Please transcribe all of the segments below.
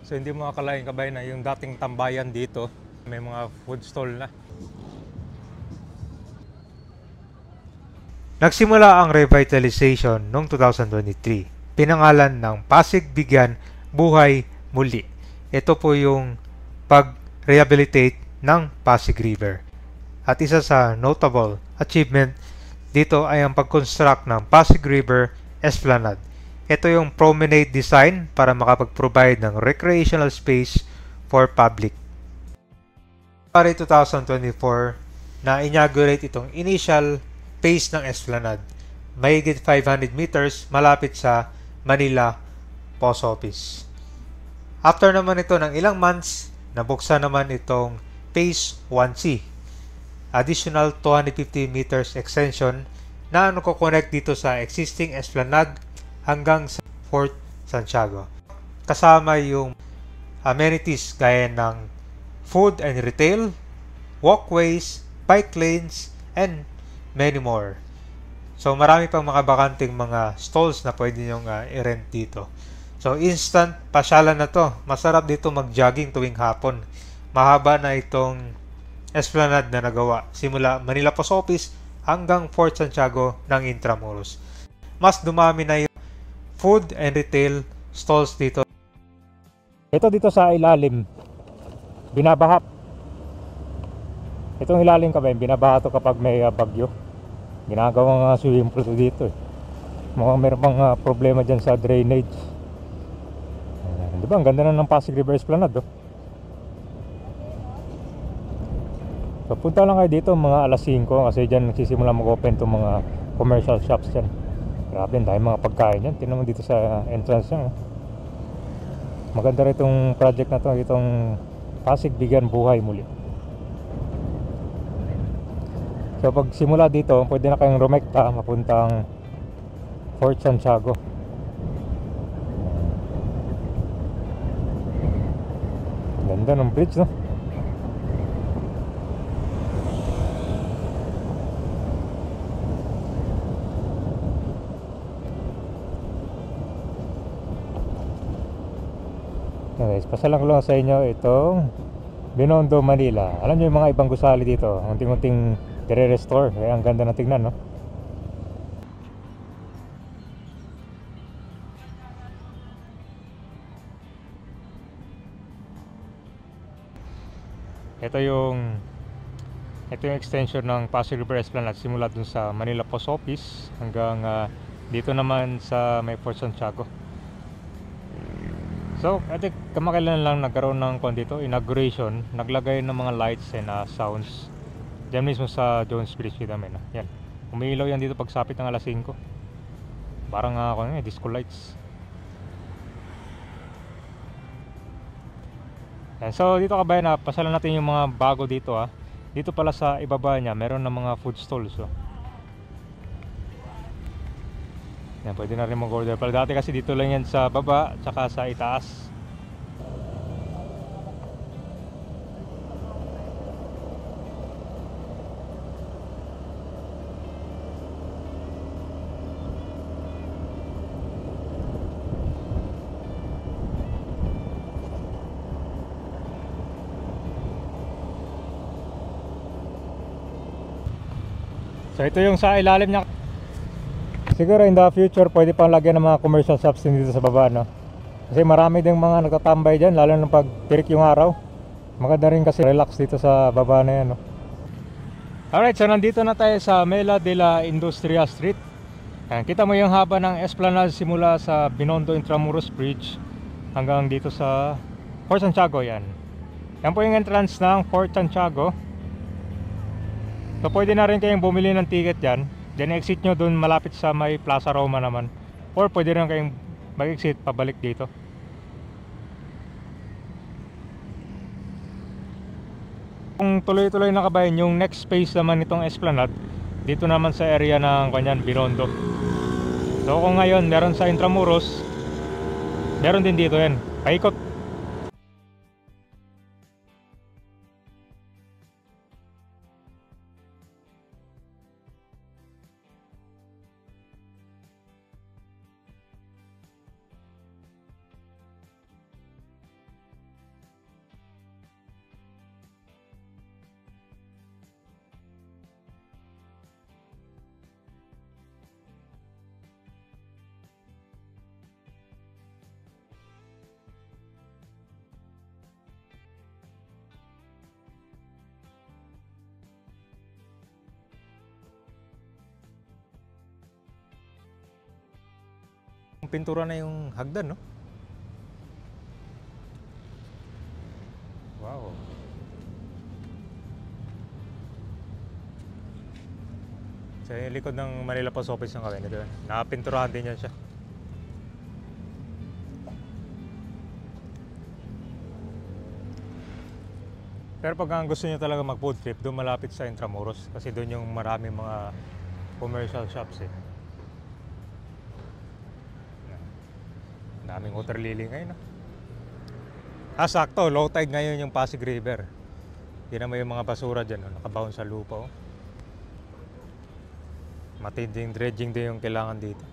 So hindi mo akalain kabayan na yung dating tambayan dito, may mga food stall na. Nagsimula ang revitalization noong 2023. Pinangalan ng Pasig Bigyan Buhay Muli. Ito po yung pag-rehabilitate ng Pasig River. At isa sa notable achievement dito ay ang pag-construct ng Pasig River Esplanade. Ito yung promenade design para makapag-provide ng recreational space for public. February 2024 na inaugurate itong initial phase ng Esplanade. Mahigit 500 meters malapit sa Manila Post Office. After naman ito ng ilang months, nabuksan naman itong Phase 1C. Additional 250 meters extension na connect dito sa existing Esplanade hanggang sa Fort Santiago. Kasama yung amenities gaya ng food and retail, walkways, bike lanes, and many more. So marami pang mga bakanting mga stalls na pwede nyong i-rent dito. So instant pasyalan na to. Masarap dito mag-jogging tuwing hapon. Mahaba na itong Esplanade na nagawa simula Manila Post Office hanggang Fort Santiago ng Intramuros. Mas dumami na yung food and retail stalls dito. Ito dito sa ilalim, binabaha. Itong ilalim kabayan, binabaha to kapag may bagyo. Ginagawang swimming pool dito eh. Mukhang meron pang problema dyan sa drainage. Diba, ang ganda na ng Pasig River Esplanade. So punta lang kayo dito mga alas 5 kasi dyan nagsisimula mag-open itong mga commercial shops dyan. Grabe, dahil mga pagkain dyan. Tingnan mo dito sa entrance yan. Maganda rin itong project na to, itong Pasig Bigyan Buhay Muli. So pag simula dito, pwede na kayong rumekta mapuntang Fort Santiago. Ganda ng bridge, no? Guys, pasalang ko lang sa inyo itong Binondo, Manila. Alam nyo yung mga ibang gusali dito, unting-unting dire-restore. Kaya ang ganda na tingnan, no? Ito yung extension ng Pasig River Esplanade simula dun sa Manila Post Office hanggang dito naman sa may Fort Santiago. So, I think kamakailan lang nagkaroon ng dito, inauguration, naglagay ng mga lights and sounds diyan mismo sa Jones Bridge namin. Yan. Umiilaw yan dito pagsapit ng alas 5. Parang disco lights. Yan. So, dito kabayan, pasalan natin yung mga bago dito Dito pala sa ibaba niya, meron ng mga food stalls. Yan, pwede na rin mag-order. Pero dati kasi dito lang yan sa baba, tsaka sa itaas. So ito yung sa ilalim niya. Siguro in the future pwede pang lagyan ng mga commercial shops dito sa baba, no? Kasi marami ding mga nagtatambay dyan, lalo na pag tirik yung araw. Maganda rin kasi relax dito sa baba na yan, no? Alright, so nandito na tayo sa Mela de la Industria Street. Ayan, kita mo yung haba ng Esplanade simula sa Binondo Intramuros Bridge hanggang dito sa Fort Santiago. Yan po yung entrance ng Fort Santiago. So pwede na rin kayong bumili ng ticket dyan. Then exit nyo dun malapit sa may Plaza Roma naman. Or pwede rin kayong mag-exit pabalik dito. Kung tuloy-tuloy na kabayan yung next phase naman itong Esplanade, dito naman sa area ng kanyan Binondo. So kung ngayon meron sa Intramuros, meron din dito yan. Paikot. Pintura na yung hagdan, no? Wow. Sa likod ng Manila Post Office ng kami nito. Nakapinturahan din yan siya. Pero pag ang gusto nyo talaga mag food trip, doon malapit sa Intramuros. Kasi doon yung maraming mga commercial shops eh. Daming water lily ngayon. Sakto, low tide ngayon yung Pasig River. Hindi naman yung mga basura dyan, nakabaon sa lupa. Matinding dredging din yung kailangan dito.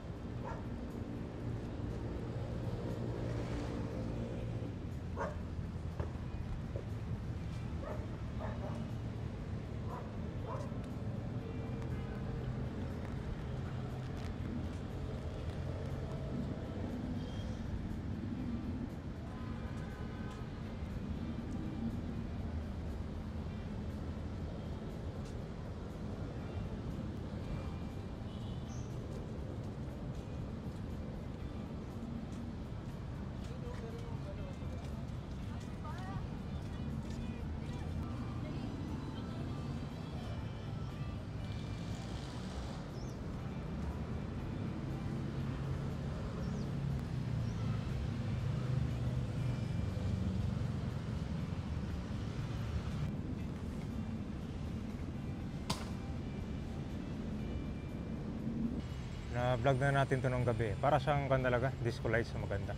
Na-vlog na natin to nung gabi. Para siyang talaga, disco lights na maganda.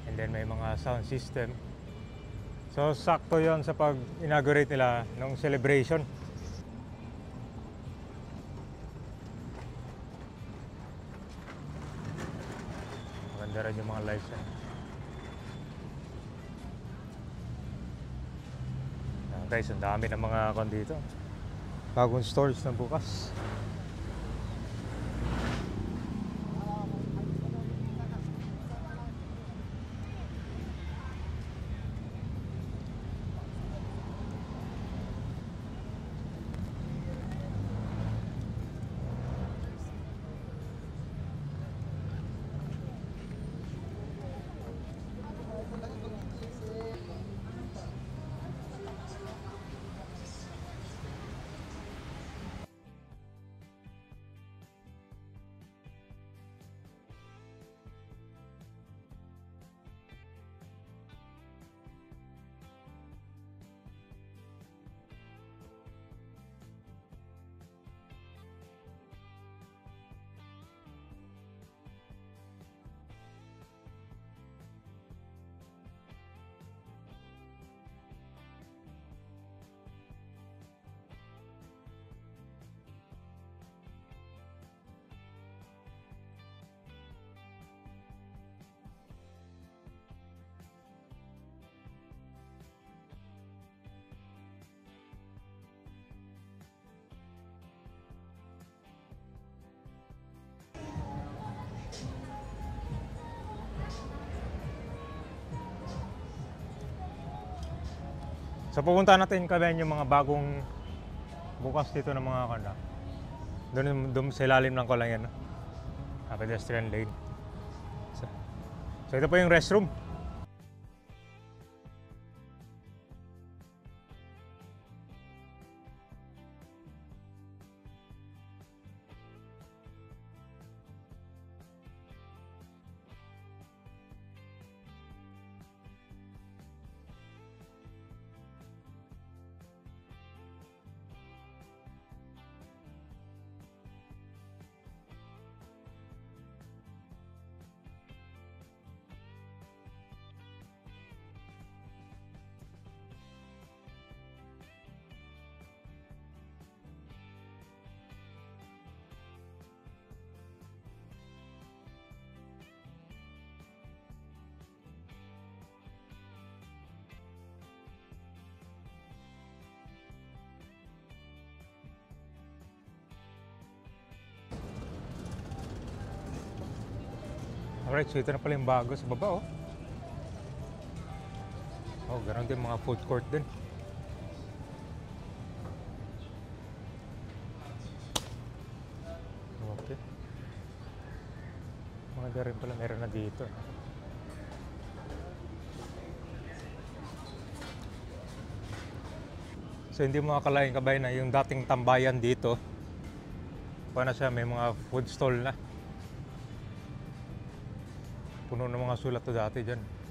And then may mga sound system. So sakto yon sa pag-inaugurate nila nung celebration. Maganda rin yung mga lights. Guys, ang dami ng mga dito. Bagong stores na bukas. So pupunta natin kaya yung mga bagong bukas dito ng mga kanda. Doon sa ilalim ng kulang yan. Pedestrian lane. So ito po yung restroom. Alright, so ito na pala yung bago sa baba, oh. Oh, ganoon din mga food court din. Okay. Mga Marami rin pala meron na dito. So hindi mo akalain kabay na yung dating tambayan dito. Paano siya, may mga food stall na. Puno ng mga sulat to dati dyan.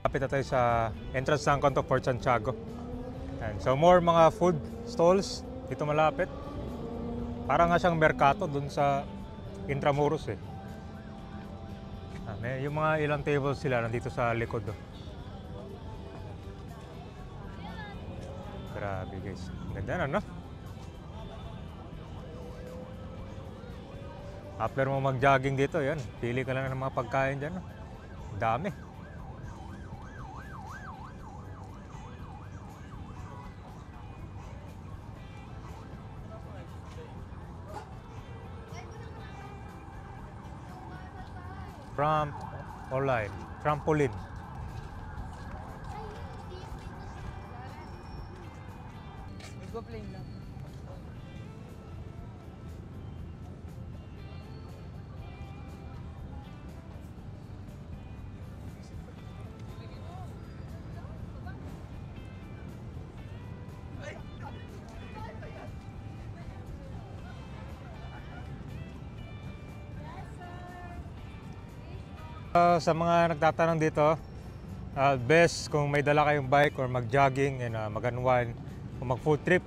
Kapit na tayo sa entrance ng Kanto Fort Santiago. And so more mga food stalls dito malapit. Para nga siyang merkato dun sa Intramuros eh. May yung mga ilang tables sila nandito sa likod. Grabe guys. Ganda na, no? After mo mag-jogging dito, yan. Pili ka lang ng mga pagkain dyan. No? Dami. Online. Trampoline. Nagpa-plane lang. Sa mga nagtatanong dito, best kung may dala kayong bike or mag-jogging and mag-unwind o mag-food trip.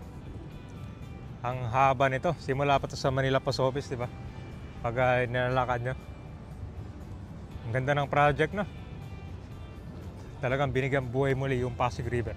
Ang haba nito, simula pa to sa Manila Post Office, di ba? Pag nilalakad nyo. Ang ganda ng project, no? Talagang binigyan buhay muli yung Pasig River.